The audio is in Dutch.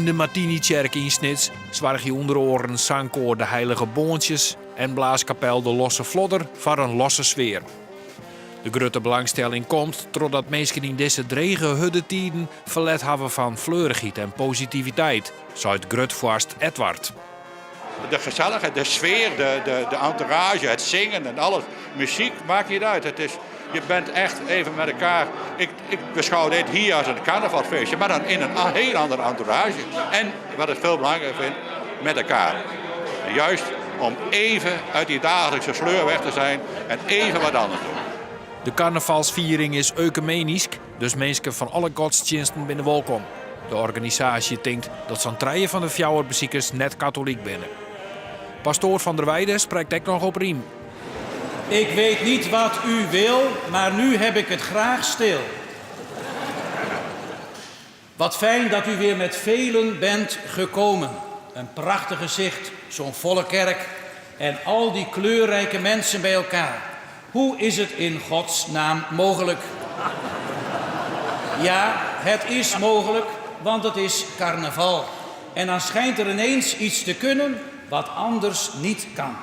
In de Martini-kerk in Snits zwarg je onder oren zangkoor de Heilige Boontjes en blaaskapel de Losse Vlodder voor een losse sfeer. De grote belangstelling komt doordat mensen in deze drege huddetijden verlet hebben van fleurigheid en positiviteit, zei het grutvorst Edward. De gezelligheid, de sfeer, de entourage, het zingen en alles. Muziek maakt niet uit. Je bent echt even met elkaar. Ik beschouw dit hier als een carnavalfeestje, maar dan in een heel ander entourage. En wat ik veel belangrijker vind, met elkaar. En juist om even uit die dagelijkse sleur weg te zijn en even wat anders doen. De carnavalsviering is ecumenisch, dus mensen van alle godsdiensten binnen welkom. De organisatie denkt dat zo'n treien van de fjouwerbeziekers net katholiek binnen. Pastoor van der Weijden spreekt ook nog op riem. Ik weet niet wat u wil, maar nu heb ik het graag stil. Wat fijn dat u weer met velen bent gekomen. Een prachtig gezicht, zo'n volle kerk en al die kleurrijke mensen bij elkaar. Hoe is het in Gods naam mogelijk? Ja, het is mogelijk, want het is carnaval. En dan schijnt er ineens iets te kunnen wat anders niet kan.